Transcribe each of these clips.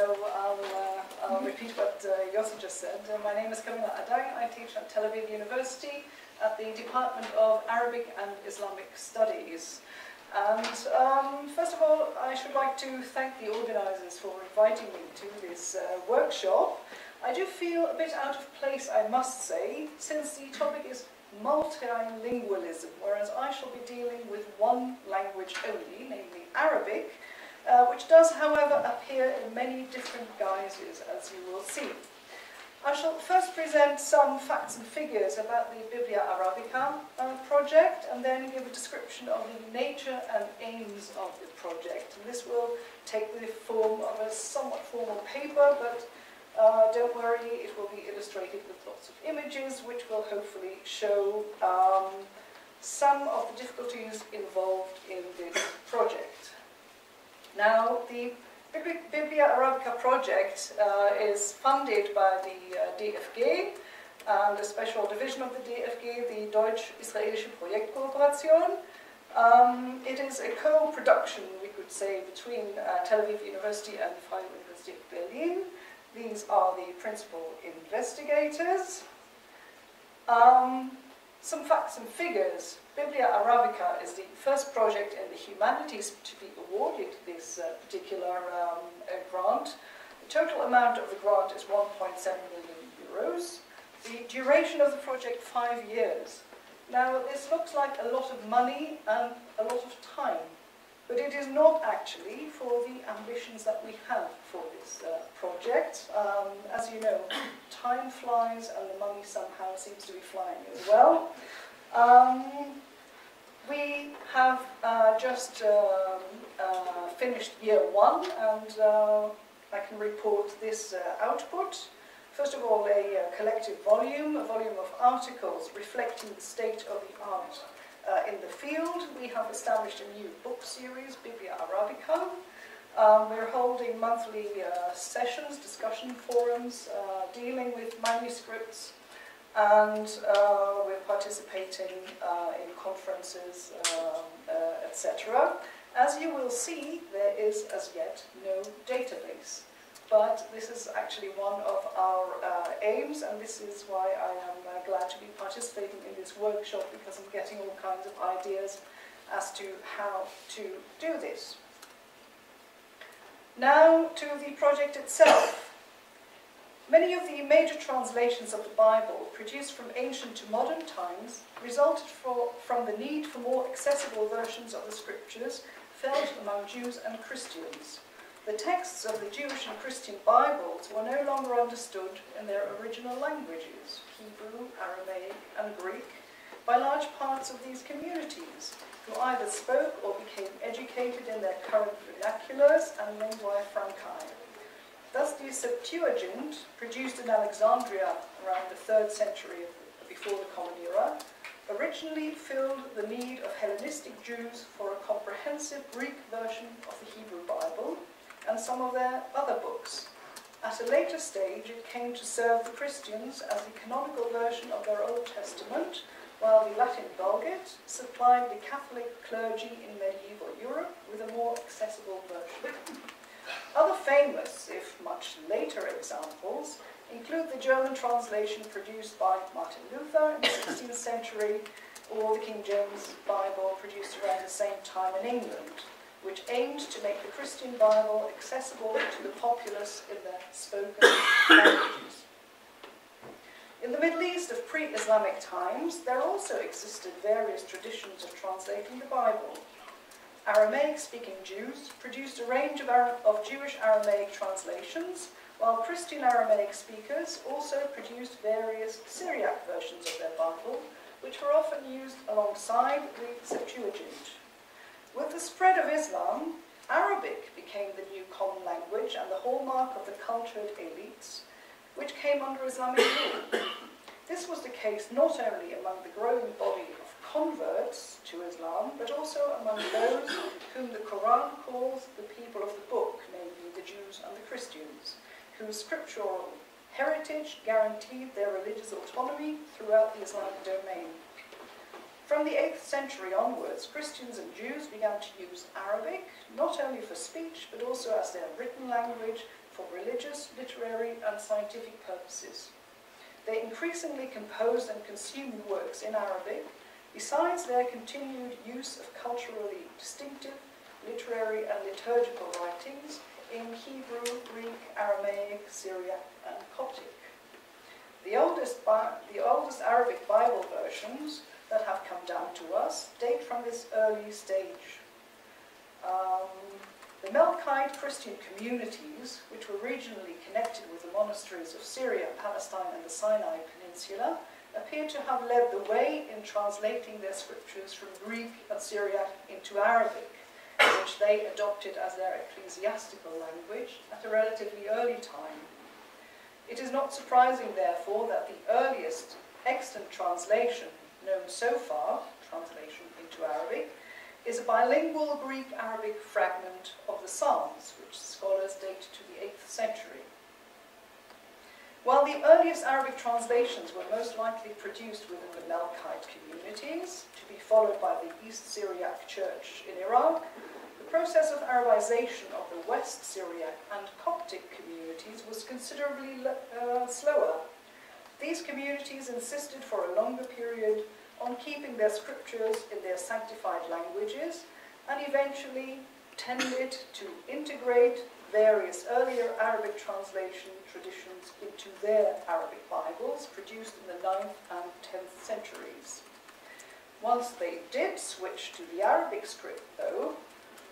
So I'll repeat what Yossi just said. My name is CAMILLA. I teach at Tel Aviv University at the Department of Arabic and Islamic Studies. And first of all, I should like to thank the organisers for inviting me to this workshop. I do feel a bit out of place, I must say, since the topic is multilingualism, whereas I shall be dealing with one language only, namely Arabic, which does, however, appear in many different guises, as you will see. I shall first present some facts and figures about the Biblia Arabica project, and then give a description of the nature and aims of the project. And this will take the form of a somewhat formal paper, but don't worry, it will be illustrated with lots of images, which will hopefully show some of the difficulties involved in this project. Now, the Biblia Arabica project is funded by the DFG and a special division of the DFG, the Deutsch-Israelische Projektkooperation. It is a co-production, we could say, between Tel Aviv University and the Freie University of Berlin. These are the principal investigators. Some facts and figures. Biblia Arabica is the first project in the humanities to be awarded this particular grant. The total amount of the grant is 1.7 million euros. The duration of the project, 5 years. Now, this looks like a lot of money and a lot of time, but it is not actually for the ambitions that we have for this project. As you know, time flies and the money somehow seems to be flying as well. We have just finished year one, and I can report this output. First of all, a collective volume, a volume of articles reflecting the state of the art in the field. We have established a new book series, Biblia Arabica. We're holding monthly sessions, discussion forums, dealing with manuscripts, and we're participating in conferences, etc. As you will see, there is as yet no database. But this is actually one of our aims, and this is why I am glad to be participating in this workshop, because I'm getting all kinds of ideas as to how to do this. Now to the project itself. Many of the major translations of the Bible, produced from ancient to modern times, resulted from the need for more accessible versions of the scriptures felt among Jews and Christians. The texts of the Jewish and Christian Bibles were no longer understood in their original languages, Hebrew, Aramaic, and Greek, by large parts of these communities, who either spoke or became educated in their current vernaculars and lingua francae. Thus, the Septuagint, produced in Alexandria around the 3rd century before the Common Era, originally filled the need of Hellenistic Jews for a comprehensive Greek version of the Hebrew Bible and some of their other books. At a later stage, it came to serve the Christians as the canonical version of their Old Testament, while the Latin Vulgate supplied the Catholic clergy in medieval Europe with a more accessible version. Other famous, if much later examples, include the German translation produced by Martin Luther in the 16th century, or the King James Bible produced around the same time in England, which aimed to make the Christian Bible accessible to the populace in their spoken languages. In the Middle East of pre-Islamic times, there also existed various traditions of translating the Bible. Aramaic-speaking Jews produced a range of Jewish Aramaic translations, while Christian Aramaic speakers also produced various Syriac versions of their Bible, which were often used alongside the Septuagint. With the spread of Islam, Arabic became the new common language and the hallmark of the cultured elites, which came under Islamic rule. This was the case not only among the growing body of converts to Islam, but also among those whom the Quran calls the people of the book, namely the Jews and the Christians, whose scriptural heritage guaranteed their religious autonomy throughout the Islamic domain. From the 8th century onwards, Christians and Jews began to use Arabic, not only for speech, but also as their written language, for religious, literary, and scientific purposes. They increasingly composed and consumed works in Arabic, besides their continued use of culturally distinctive literary and liturgical writings in Hebrew, Greek, Aramaic, Syriac, and Coptic. The oldest Arabic Bible versions that have come down to us date from this early stage. The Melkite Christian communities, which were regionally connected with the monasteries of Syria, Palestine, and the Sinai Peninsula, appear to have led the way in translating their scriptures from Greek and Syriac into Arabic, which they adopted as their ecclesiastical language at a relatively early time. It is not surprising, therefore, that the earliest extant translation known so far, translation into Arabic, is a bilingual Greek-Arabic fragment of the Psalms, which scholars date to the 8th century. While the earliest Arabic translations were most likely produced within the Melkite communities, to be followed by the East Syriac Church in Iraq, the process of Arabization of the West Syriac and Coptic communities was considerably slower. These communities insisted for a longer period on keeping their scriptures in their sanctified languages, and eventually tended to integrate various earlier Arabic translation traditions into their Arabic Bibles, produced in the 9th and 10th centuries. Once they did switch to the Arabic script, though,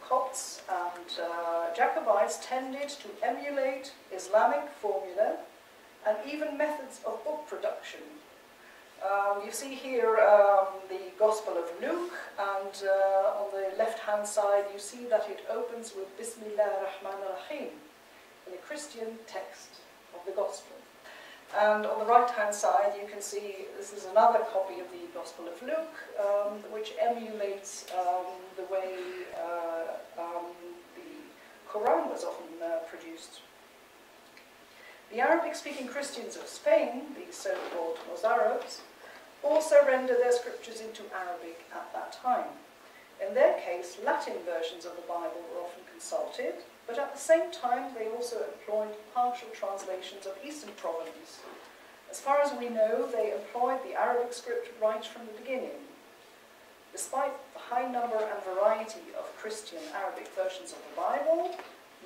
Copts and Jacobites tended to emulate Islamic formula and even methods of book production. You see here the Gospel of Luke, and on the left-hand side you see that it opens with Bismillah ar-Rahman ar-Rahim, in the Christian text of the Gospel. And on the right-hand side you can see this is another copy of the Gospel of Luke, which emulates the way the Quran was often produced. The Arabic-speaking Christians of Spain, the so-called Mozarabs, also rendered their scriptures into Arabic at that time. In their case, Latin versions of the Bible were often consulted, but at the same time they also employed partial translations of Eastern provenance. As far as we know, they employed the Arabic script right from the beginning. Despite the high number and variety of Christian Arabic versions of the Bible,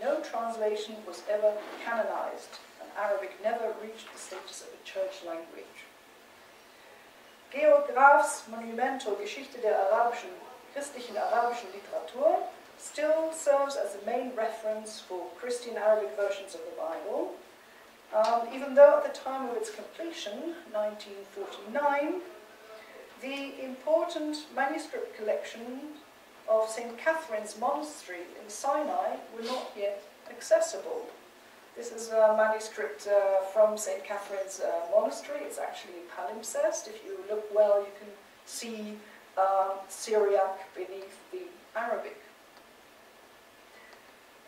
no translation was ever canonized. Arabic never reached the status of a church language. Georg Grafs Monument zur Geschichte der christlichen arabischen Literatur still serves as the main reference for Christian Arabic versions of the Bible, even though at the time of its completion, 1949, the important manuscript collection of St. Catherine's Monastery in Sinai were not yet accessible. This is a manuscript from St. Catherine's Monastery. It's actually palimpsest. If you look well, you can see Syriac beneath the Arabic.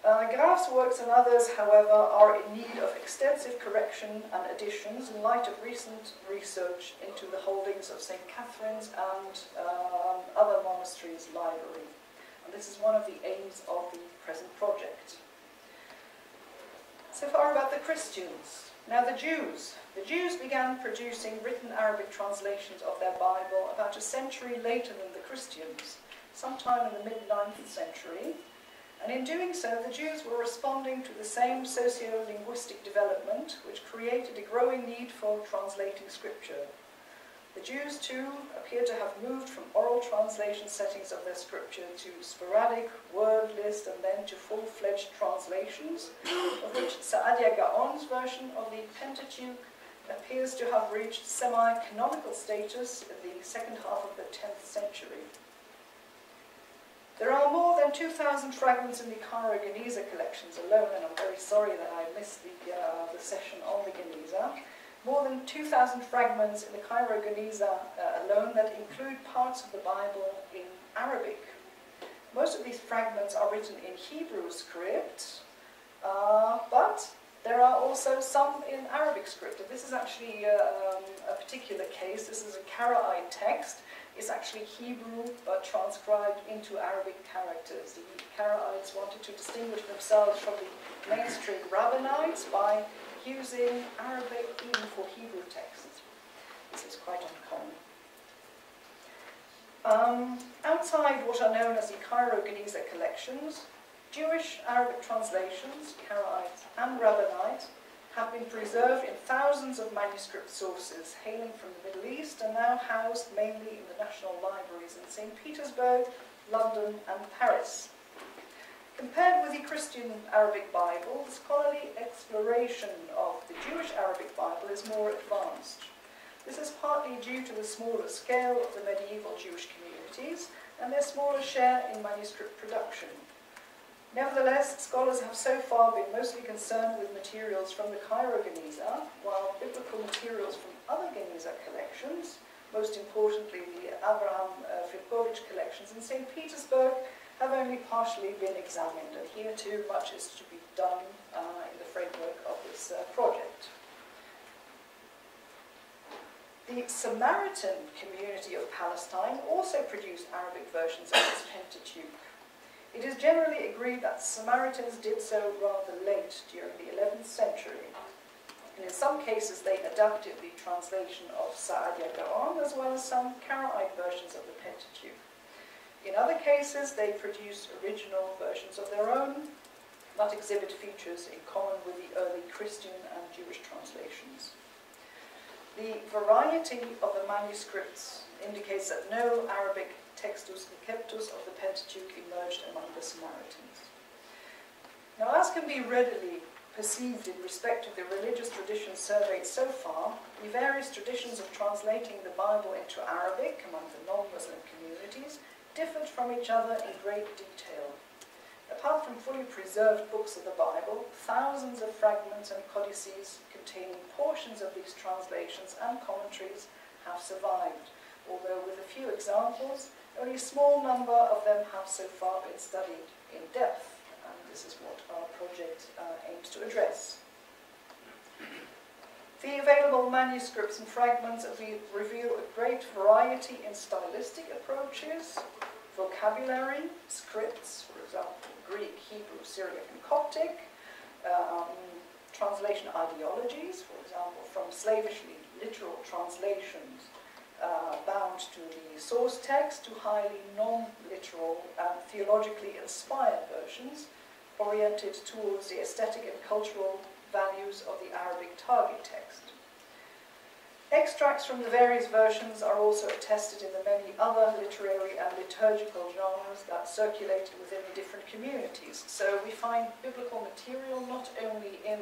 Graf's works and others, however, are in need of extensive correction and additions in light of recent research into the holdings of St. Catherine's and other monasteries' library. And this is one of the aims of the present project. So far about the Christians. Now the Jews. The Jews began producing written Arabic translations of their Bible about a century later than the Christians, sometime in the mid-9th century. And in doing so, the Jews were responding to the same socio-linguistic development which created a growing need for translating scripture. The Jews, too, appear to have moved from oral translation settings of their scripture to sporadic word list and then to full-fledged translations, of which Saadia Gaon's version of the Pentateuch appears to have reached semi-canonical status in the second half of the 10th century. There are more than 2,000 fragments in the Cairo Geniza collections alone, and I'm very sorry that I missed the session on the Geniza. More than 2,000 fragments in the Cairo Geniza alone that include parts of the Bible in Arabic. Most of these fragments are written in Hebrew script, but there are also some in Arabic script. And this is actually a particular case. This is a Karaite text, is actually Hebrew but transcribed into Arabic characters. The Karaites wanted to distinguish themselves from the mainstream rabbinites by using Arabic even for Hebrew texts. This is quite uncommon. Outside what are known as the Cairo-Geniza collections, Jewish Arabic translations, Karaites and Rabbinites, have been preserved in thousands of manuscript sources hailing from the Middle East and now housed mainly in the national libraries in St. Petersburg, London and Paris. Compared with the Christian Arabic Bible, the scholarly exploration of the Jewish Arabic Bible is more advanced. This is partly due to the smaller scale of the medieval Jewish communities and their smaller share in manuscript production. Nevertheless, scholars have so far been mostly concerned with materials from the Cairo-Geniza, while biblical materials from other Geniza collections, most importantly the Abraham Filpovich collections in St. Petersburg, have only partially been examined, and here too much is to be done in the framework of this project. The Samaritan community of Palestine also produced Arabic versions of this Pentateuch. It is generally agreed that Samaritans did so rather late during the 11th century. And in some cases they adapted the translation of Sa'adia Gaon as well as some Karaite versions of the Pentateuch. In other cases they produced original versions of their own that exhibit features in common with the early Christian and Jewish translations. The variety of the manuscripts indicates that no Arabic textus receptus of the Pentateuch emerged among the Samaritans. Now, as can be readily perceived in respect of the religious traditions surveyed so far, the various traditions of translating the Bible into Arabic among the non-Muslim communities differed from each other in great detail. Apart from fully preserved books of the Bible, thousands of fragments and codices containing portions of these translations and commentaries have survived, although with a few examples, only a small number of them have so far been studied in depth, and this is what our project aims to address. The available manuscripts and fragments reveal a great variety in stylistic approaches, vocabulary, scripts, for example, Greek, Hebrew, Syriac and Coptic, translation ideologies, for example, from slavishly literal translations bound to the source text to highly non-literal and theologically inspired versions oriented towards the aesthetic and cultural values of the Arabic target text. Extracts from the various versions are also attested in the many other literary and liturgical genres that circulated within the different communities. So we find biblical material not only in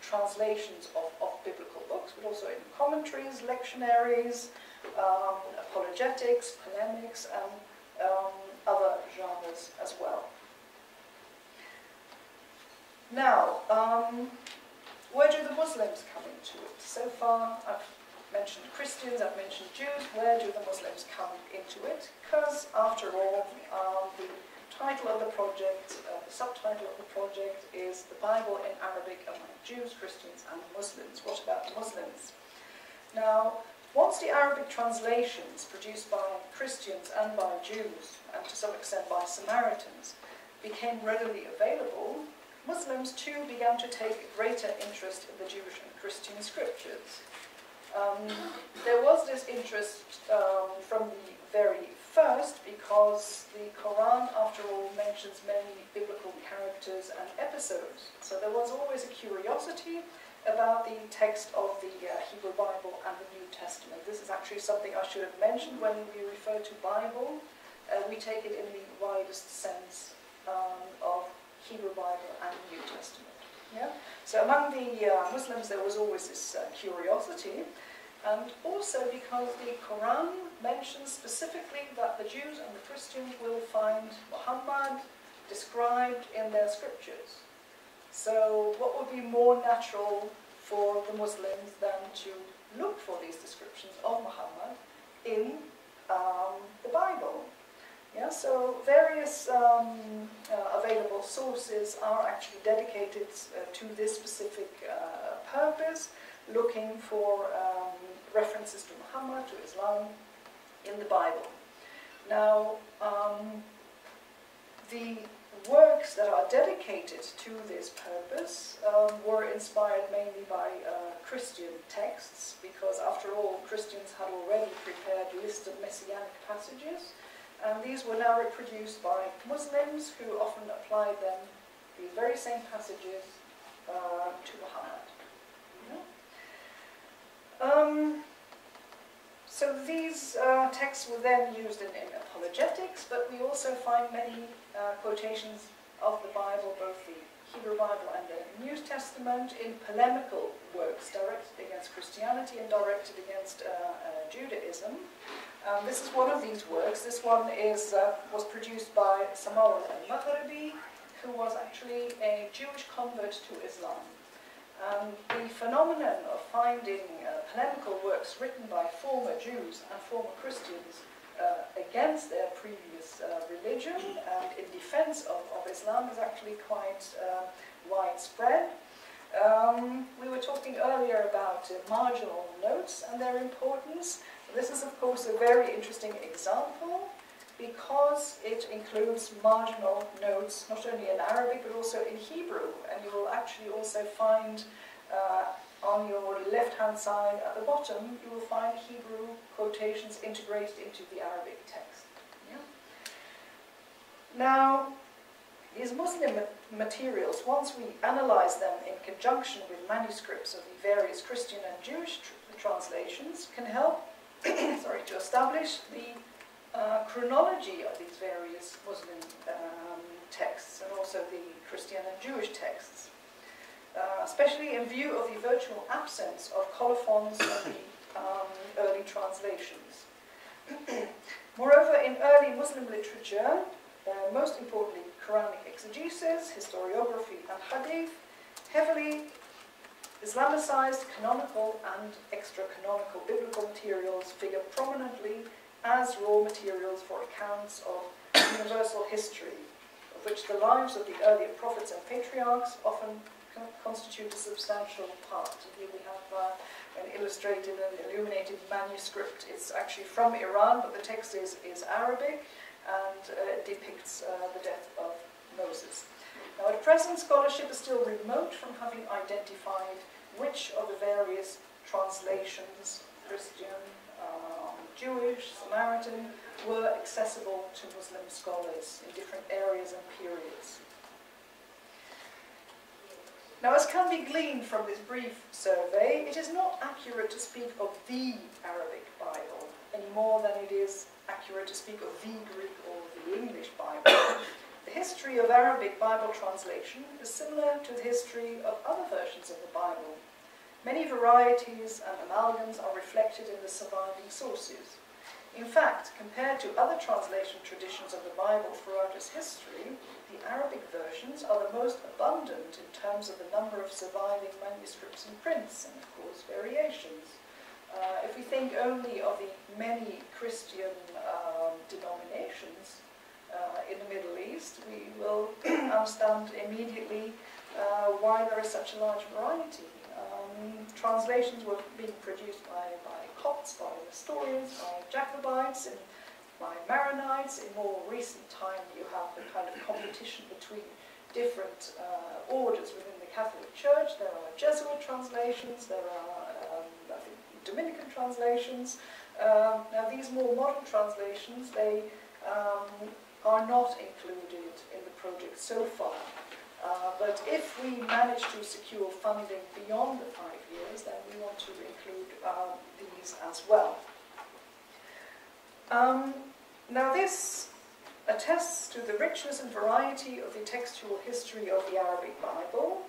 translations of biblical books, but also in commentaries, lectionaries, apologetics, polemics, and other genres as well. Now, where do the Muslims come into it? So far, I've mentioned Christians, I've mentioned Jews. Where do the Muslims come into it? Because, after all, the title of the project, the subtitle of the project is The Bible in Arabic Among Jews, Christians and Muslims. What about the Muslims? Now, once the Arabic translations produced by Christians and by Jews, and to some extent by Samaritans, became readily available, Muslims too began to take greater interest in the Jewish and Christian scriptures. There was this interest from the very first because the Quran, after all, mentions many biblical characters and episodes. So there was always a curiosity about the text of the Hebrew Bible and the New Testament. This is actually something I should have mentioned when we refer to Bible. We take it in the widest sense of Hebrew Bible and the New Testament. Yeah? So among the Muslims there was always this curiosity, and also because the Quran mentions specifically that the Jews and the Christians will find Muhammad described in their scriptures. So what would be more natural for the Muslims than to look for these descriptions of Muhammad in the Bible? Yeah, so various available sources are actually dedicated to this specific purpose, looking for references to Muhammad, to Islam, in the Bible. Now, the works that are dedicated to this purpose were inspired mainly by Christian texts, because after all, Christians had already prepared a list of messianic passages, and these were now reproduced by Muslims who often applied them, these very same passages, to Muhammad. Yeah. So these texts were then used in apologetics, but we also find many quotations of the Bible, both the Hebrew Bible and the New Testament, in polemical works directed against Christianity and directed against Judaism. This is one of these works. This one was produced by Samaritan, who was actually a Jewish convert to Islam. The phenomenon of finding polemical works written by former Jews and former Christians against their previous religion and in defense of Islam is actually quite widespread. We were talking earlier about marginal notes and their importance. This is, of course, a very interesting example, because it includes marginal notes, not only in Arabic but also in Hebrew. And you will actually also find on your left-hand side at the bottom, you will find Hebrew quotations integrated into the Arabic text. Yeah? Now, these Muslim materials, once we analyze them in conjunction with manuscripts of the various Christian and Jewish translations, can help to establish the chronology of these various Muslim texts, and also the Christian and Jewish texts, especially in view of the virtual absence of colophons in the early translations. Moreover, in early Muslim literature, most importantly Quranic exegesis, historiography and hadith, heavily Islamicized canonical and extra-canonical biblical materials figure prominently as raw materials for accounts of universal history, of which the lives of the earlier prophets and patriarchs often constitute a substantial part. Here we have an illustrated and illuminated manuscript. It's actually from Iran, but the text is Arabic, and depicts the death of Moses. Now, at present, scholarship is still remote from having identified which of the various translations, Christian, Jewish, Samaritan, were accessible to Muslim scholars in different areas and periods. Now, as can be gleaned from this brief survey, it is not accurate to speak of the Arabic Bible any more than it is accurate to speak of the Greek or the English Bible. The history of Arabic Bible translation is similar to the history of other versions of the Bible. Many varieties and amalgams are reflected in the surviving sources. In fact, compared to other translation traditions of the Bible throughout its history, the Arabic versions are the most abundant in terms of the number of surviving manuscripts and prints, and of course variations. If we think only of the many Christian denominations in the Middle East, we will understand immediately why there is such a large variety. Translations were being produced by Copts, by Nestorians, by Jacobites, by Maronites. In more recent time, you have the kind of competition between different orders within the Catholic Church. There are Jesuit translations, there are, I think, Dominican translations. Now, these more modern translations, they are not included in the project so far. But if we manage to secure funding beyond the 5 years, then we want to include these as well. Now, this attests to the richness and variety of the textual history of the Arabic Bible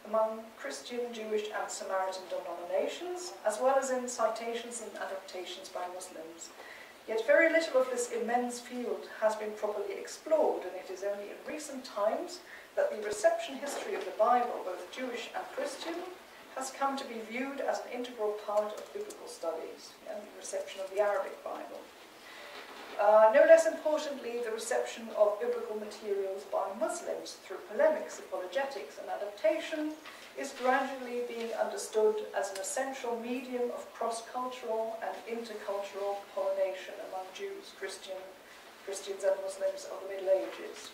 among Christian, Jewish and Samaritan denominations, as well as in citations and adaptations by Muslims. Yet very little of this immense field has been properly explored, and it is only in recent times that the reception history of the Bible, both Jewish and Christian, has come to be viewed as an integral part of biblical studies, and the reception of the Arabic Bible. No less importantly, the reception of biblical materials by Muslims through polemics, apologetics, and adaptation is gradually being understood as an essential medium of cross-cultural and intercultural pollination among Jews, Christians and Muslims of the Middle Ages.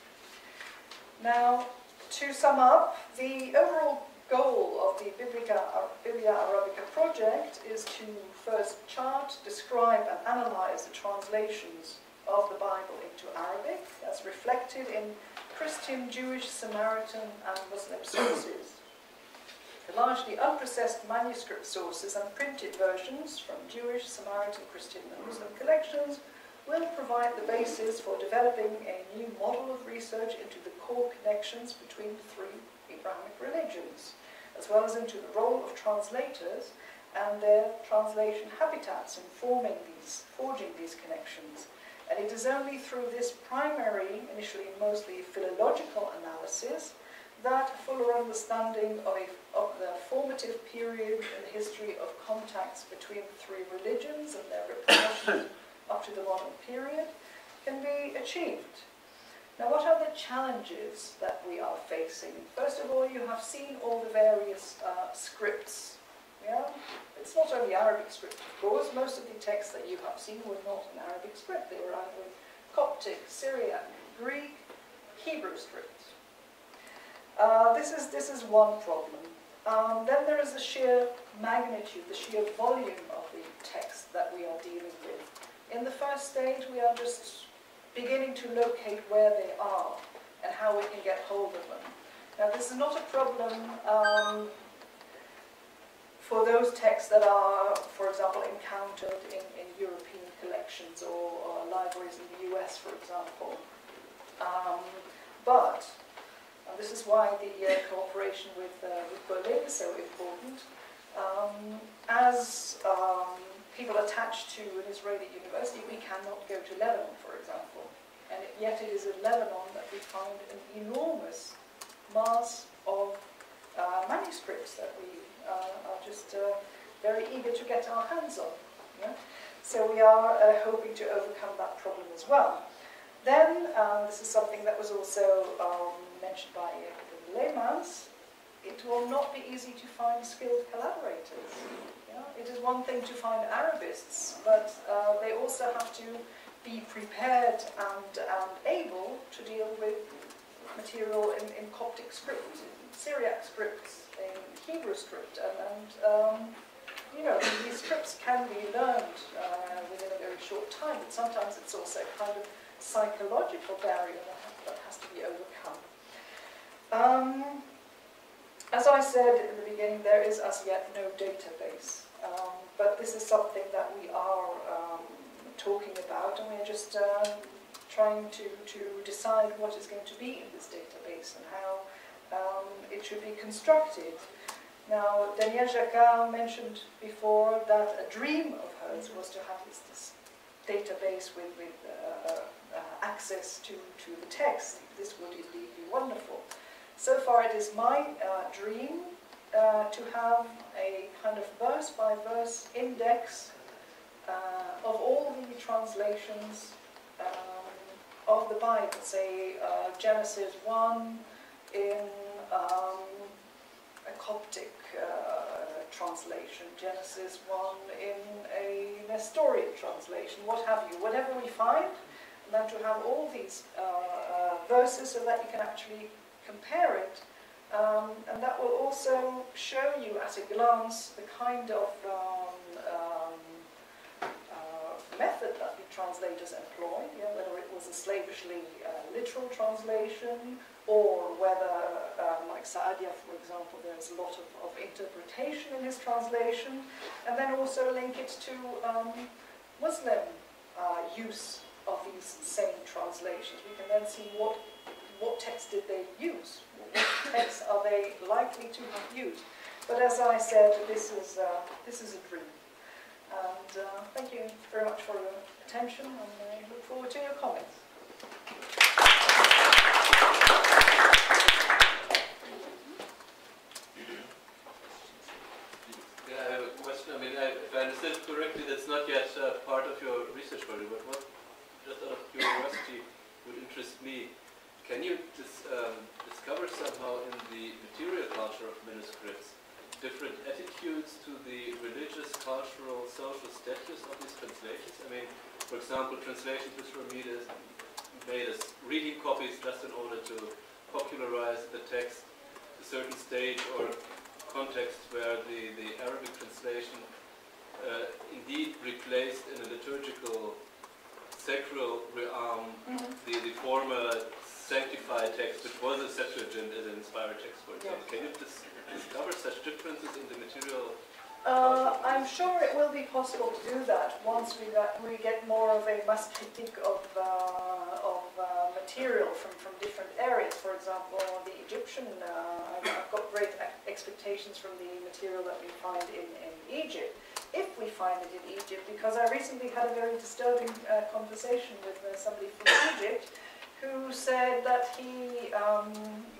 Now, to sum up, the overall goal of the Biblia Arabica project is to first chart, describe and analyze the translations of the Bible into Arabic as reflected in Christian, Jewish, Samaritan and Muslim sources. The largely unprocessed manuscript sources and printed versions from Jewish, Samaritan, Christian and Muslim collections will provide the basis for developing a new model of research into the core connections between the three Abrahamic religions, as well as into the role of translators and their translation habitats in forging these connections. And it is only through this primary, initially mostly philological analysis, that a fuller understanding of the formative period in the history of contacts between the three religions and their repercussions up to the modern period can be achieved. Now, what are the challenges that we are facing? First of all, you have seen all the various scripts. Yeah? It's not only Arabic script, of course. Most of the texts that you have seen were not in Arabic script. They were either Coptic, Syriac, Greek, Hebrew script. This is one problem. Then there is the sheer magnitude, the sheer volume of the text that we are dealing with. In the first stage, we are just beginning to locate where they are and how we can get hold of them. Now, this is not a problem for those texts that are, for example, encountered in European collections or libraries in the US, for example. But this is why the cooperation with Berlin is so important. As people attached to an Israeli university, we cannot go to Lebanon, for example. And yet it is in Lebanon that we find an enormous mass of manuscripts that we are just very eager to get our hands on. Yeah? So we are hoping to overcome that problem as well. Then, this is something that was also mentioned by the Leymans, it will not be easy to find skilled collaborators. Yeah? It is one thing to find Arabists, but they also have to be prepared and able to deal with material in Coptic script, in Syriac scripts, in Hebrew script, and you know, these scripts can be learned within a very short time, but sometimes it's also a kind of psychological barrier that has to be overcome. As I said in the beginning, there is as yet no database, but this is something that we are talking about, and we're just trying to decide what is going to be in this database and how it should be constructed. Now, Danielle Jacquard mentioned before that a dream of hers was to have this database with access to the text. This would indeed be wonderful. So far it is my dream to have a kind of verse-by-verse index of all the translations of the Bible, say Genesis 1 in a Coptic translation, Genesis 1 in a Nestorian translation, what have you, whatever we find, and then to have all these verses so that you can actually compare it, and that will also show you at a glance the kind of method that the translators employed, yeah, whether it was a slavishly literal translation, or whether, like Sa'adia, for example, there's a lot of interpretation in his translation, and then also link it to Muslim use of these same translations. We can then see what text did they use, what texts are they likely to have used. But as I said, this is a dream. And thank you very much for your attention, and I look forward to your comments. Yeah, I have a question. I mean, if I understand correctly, that's not yet part of your research project, but what, just me. Can you discover somehow in the material culture of manuscripts different attitudes to the religious, cultural, social status of these translations? I mean, for example, translations which were made as reading copies just in order to popularize the text, a certain stage or context where the Arabic translation indeed replaced in a liturgical, sacral realm the former sanctified text, which was a Septuagint as an inspired text, for example. Yes. Can you discover such differences in the material? I'm sure it will be possible to do that once we get more of a mass critique of material from different areas. For example, the Egyptian, I've got great expectations from the material that we find in Egypt, if we find it in Egypt, because I recently had a very disturbing conversation with somebody from Egypt who said that he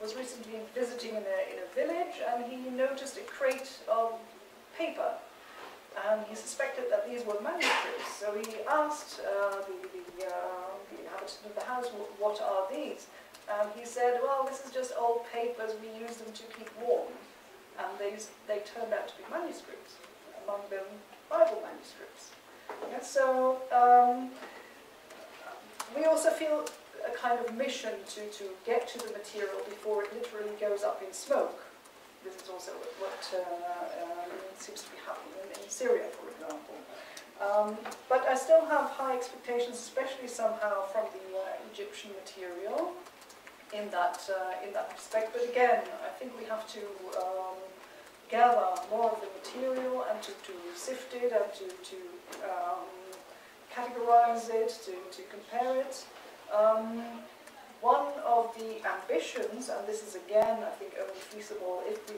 was recently visiting in a village and he noticed a crate of paper, and he suspected that these were manuscripts. So he asked the inhabitant of the house, what are these? And he said, well, this is just old papers, we use them to keep warm. And they turned out to be manuscripts, among them Bible manuscripts. And so we also feel a kind of mission to get to the material before it literally goes up in smoke. This is also what seems to be happening in Syria, for example. But I still have high expectations, especially somehow from the Egyptian material in that respect. But again, I think we have to gather more of the material and to sift it and to categorize it, to compare it. One of the ambitions, and this is again I think only feasible if we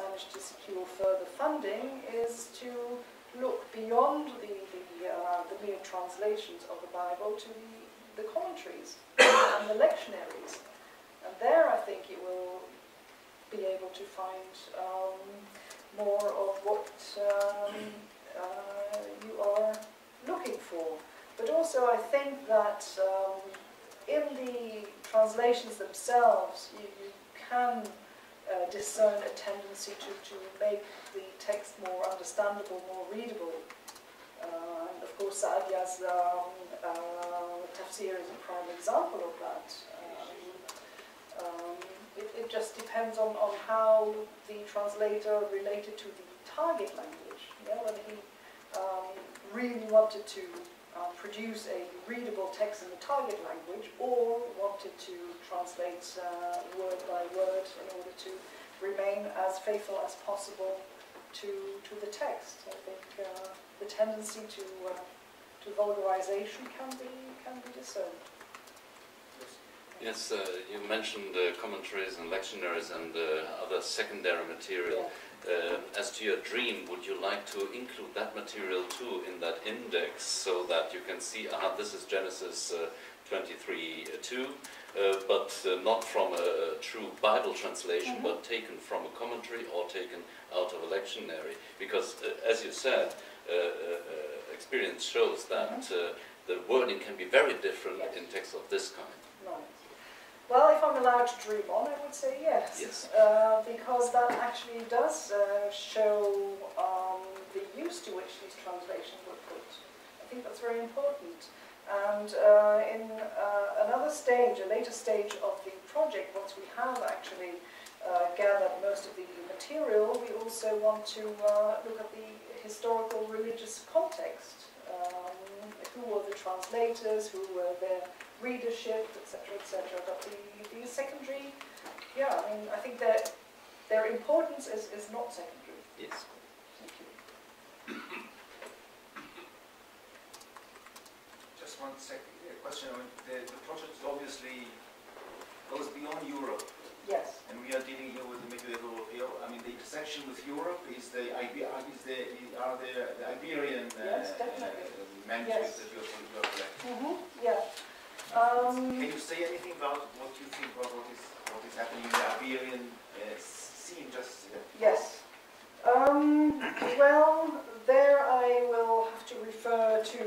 manage to secure further funding, is to look beyond the mere translations of the Bible to the commentaries and the lectionaries. And there I think you will be able to find more of what you are looking for. But also I think that in the translations themselves, you can discern a tendency to make the text more understandable, more readable. And of course, Sa'diya's tafsir is a prime example of that. It just depends on how the translator related to the target language. Yeah, whether he really wanted to produce a readable text in the target language, or wanted to translate word by word in order to remain as faithful as possible to the text. I think the tendency to vulgarization can be discerned. Yes, you mentioned commentaries and lectionaries and other secondary material. Yeah. As to your dream, would you like to include that material too in that index, so that you can see, this is Genesis 23:2, but not from a true Bible translation, but taken from a commentary or taken out of a lectionary? Because, as you said, experience shows that the wording can be very different in texts of this kind. Right. Well, if I'm allowed to dream on, I would say yes. Yes. Because that actually does show the use to which these translations were put. I think that's very important. And in another stage, a later stage of the project, once we have actually gathered most of the material, we also want to look at the historical religious context. Who were the translators, who were their readership, etc., etc. But the secondary, yeah, I mean, I think that their importance is not secondary. Yes. Thank you. Just one question. The project obviously goes beyond Europe. Yes. And we are dealing here with the medieval Europe. I mean, the intersection with Europe is the Iberian manuscripts that you're collecting. Yeah. Can you say anything about what you think about what is happening in the Iberian scene? Yes. Well, there I will have to refer to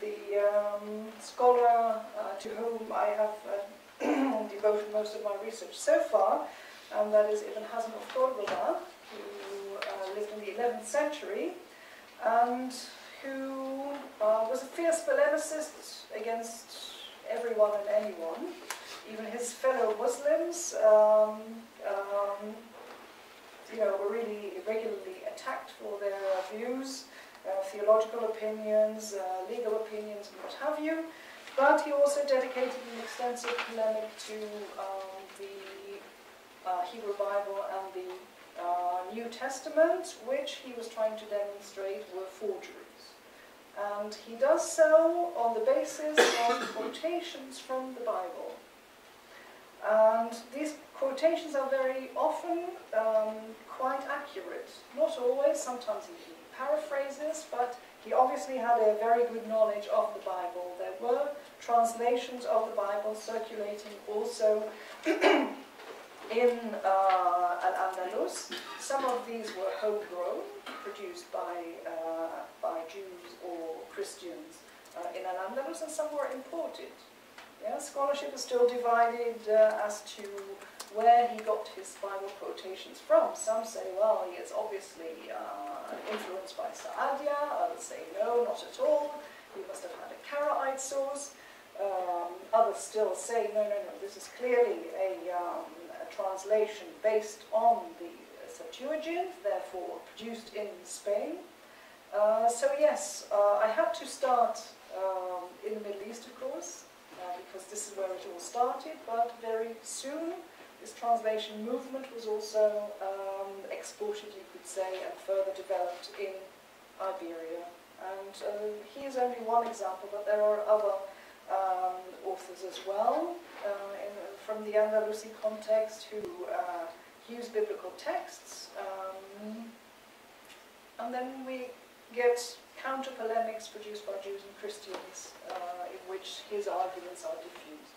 the the scholar to whom I have devoted most of my research so far, and that is Ibn Hazm of Córdoba, who lived in the 11th century, and who was a fierce polemicist against everyone and anyone, even his fellow Muslims. Were really regularly attacked for their views, theological opinions, legal opinions, and what have you. But he also dedicated an extensive polemic to the Hebrew Bible and the New Testament, which he was trying to demonstrate were forgeries. And he does so on the basis of quotations from the Bible. And these quotations are very often quite accurate. Not always, sometimes he paraphrases, but he obviously had a very good knowledge of the Bible. There were translations of the Bible circulating also in Al-Andalus. Some of these were homegrown, produced by Jews or Christians in Al-Andalus, and some were imported. Yeah, scholarship is still divided as to where he got his Bible quotations from. Some say, well, he is obviously influenced by Sa'adia. Others say, no, not at all. He must have had a Karaite source. Others still say, no, this is clearly a translation based on the Septuagint, therefore produced in Spain. So yes, I had to start in the Middle East, of course, because this is where it all started, but very soon this translation movement was also exported, you could say, and further developed in Iberia. And he is only one example, but there are other authors as well from the Andalusi context who use biblical texts. And then we get counter-polemics produced by Jews and Christians in which his arguments are diffused.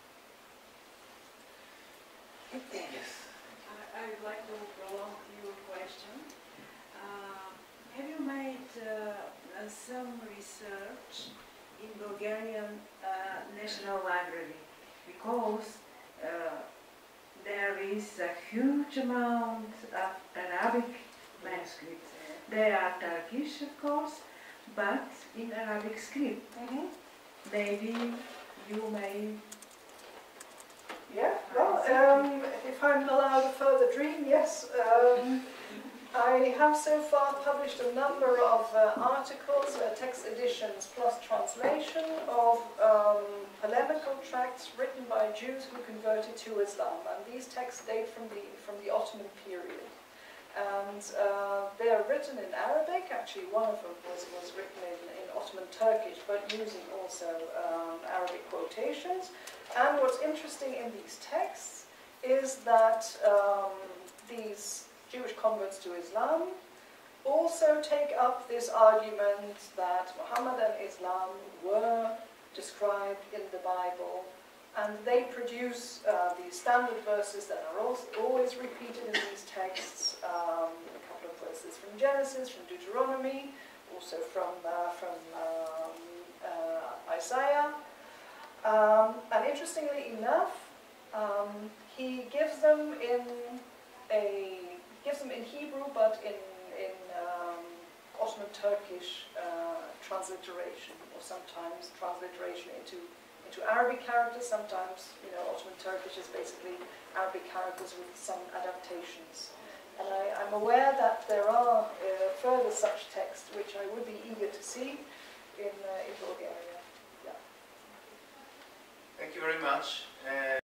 Yes. I would like to prolong your question. Have you made some research in Bulgarian National Library? Because there is a huge amount of Arabic manuscripts. They are Turkish, of course, but in Arabic script. Maybe you may... Yeah, well, if I'm allowed a further dream, yes. I have so far published a number of articles, text editions plus translation of polemical tracts written by Jews who converted to Islam. And these texts date from the Ottoman period. And they are written in Arabic. Actually, one of them was written in Ottoman Turkish, but using also Arabic quotations. And what's interesting in these texts is that these Jewish converts to Islam also take up this argument that Muhammad and Islam were described in the Bible, and they produce these standard verses that are always repeated in these texts, a couple of verses from Genesis, from Deuteronomy, also from Isaiah. And interestingly enough, he gives them in Hebrew, but in Ottoman Turkish transliteration, or sometimes transliteration into Arabic characters. Sometimes, Ottoman Turkish is basically Arabic characters with some adaptations. And I'm aware that there are further such texts which I would be eager to see in Bulgaria. Yeah. Thank you very much.